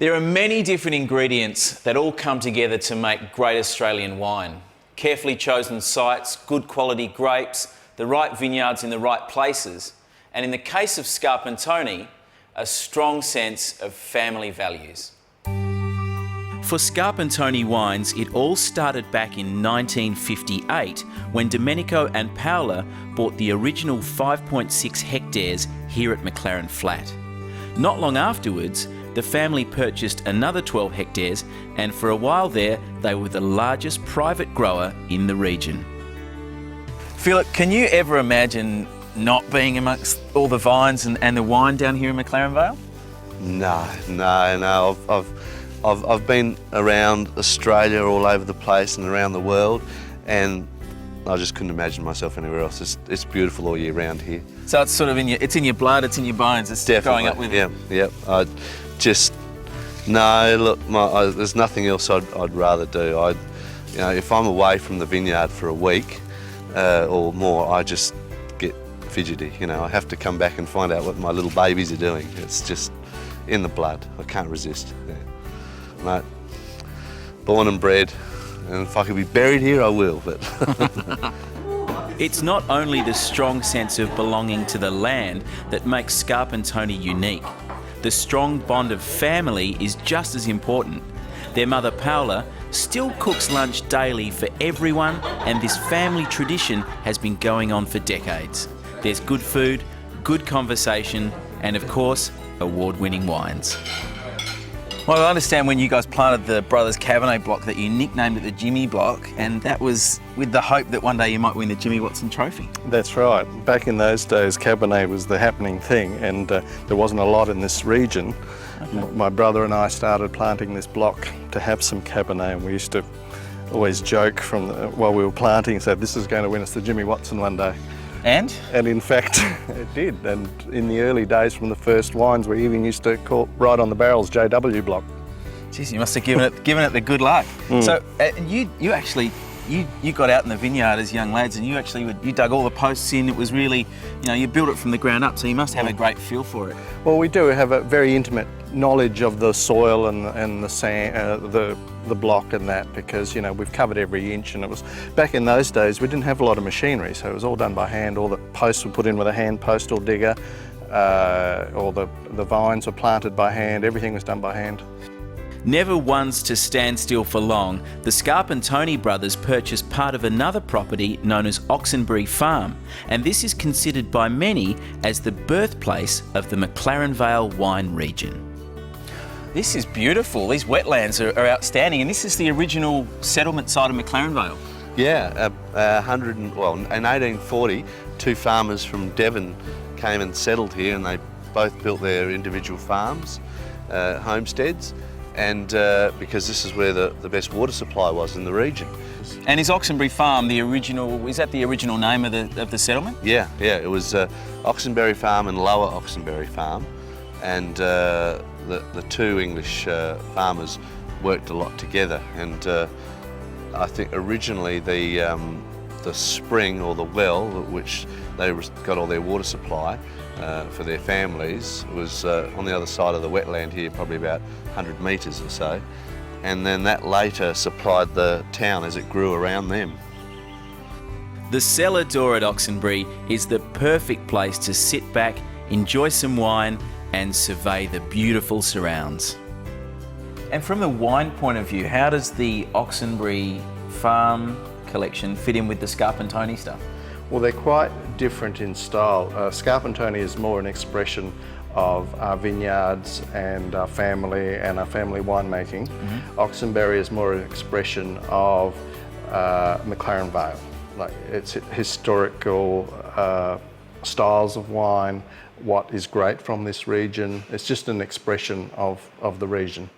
There are many different ingredients that all come together to make great Australian wine. Carefully chosen sites, good quality grapes, the right vineyards in the right places, and in the case of Scarpantoni, a strong sense of family values. For Scarpantoni Wines, it all started back in 1958 when Domenico and Paola bought the original 5.6 hectares here at McLaren Flat. Not long afterwards, the family purchased another 12 hectares, and for a while there, they were the largest private grower in the region. Philip, can you ever imagine not being amongst all the vines and the wine down here in McLaren Vale? No. I've been around Australia, all over the place and around the world, and I just couldn't imagine myself anywhere else. It's beautiful all year round here. So it's sort of it's in your blood, it's in your bones, it's definitely growing up with it. Yeah. There's nothing else I'd rather do. If I'm away from the vineyard for a week or more, I just get fidgety. I have to come back and find out what my little babies are doing. It's just in the blood. I can't resist. Yeah. Mate, born and bred, and if I could be buried here, I will. But it's not only the strong sense of belonging to the land that makes Scarpantoni unique. The strong bond of family is just as important. Their mother Paola still cooks lunch daily for everyone, and this family tradition has been going on for decades. There's good food, good conversation, and of course, award-winning wines. Well, I understand when you guys planted the Brothers Cabernet block that you nicknamed it the Jimmy block, and that was with the hope that one day you might win the Jimmy Watson Trophy. That's right. Back in those days, Cabernet was the happening thing, and there wasn't a lot in this region. Okay. My brother and I started planting this block to have some Cabernet, and we used to always joke while we were planting and say, this is going to win us the Jimmy Watson one day. And? And in fact, it did. And in the early days from the first wines, we even used to call right on the barrels JW block. Jeez, you must have given it the good luck. So you actually got out in the vineyard as young lads, and you dug all the posts in. It was really, you built it from the ground up, so you must have a great feel for it. Well, we do have a very intimate knowledge of the soil and the sand, the block and that, because we've covered every inch, and it was back in those days we didn't have a lot of machinery, so it was all done by hand. All the posts were put in with a hand postal digger, all the vines were planted by hand. Everything was done by hand. Never ones to stand still for long, the Scarpantoni brothers purchased part of another property known as Oxenbury Farm, and this is considered by many as the birthplace of the McLaren Vale wine region. This is beautiful. These wetlands are outstanding, and this is the original settlement site of McLaren Vale. Yeah, in 1840, two farmers from Devon came and settled here, and they both built their individual farms, homesteads, and because this is where the best water supply was in the region. And is Oxenbury Farm is that the original name of the settlement? Yeah, it was Oxenbury Farm and Lower Oxenbury Farm, and the two English farmers worked a lot together, and I think originally the spring or the well, which they got all their water supply for their families, was on the other side of the wetland here, probably about 100 metres or so, and then that later supplied the town as it grew around them. The cellar door at Oxenbury is the perfect place to sit back, enjoy some wine, and survey the beautiful surrounds. And from the wine point of view, how does the Oxenbury Farm collection fit in with the Scarpantoni stuff? well, they're quite different in style. Scarpantoni is more an expression of our vineyards and our family winemaking. Oxenbury is more an expression of McLaren Vale. Like, it's historical styles of wine, what is great from this region. It's just an expression of the region.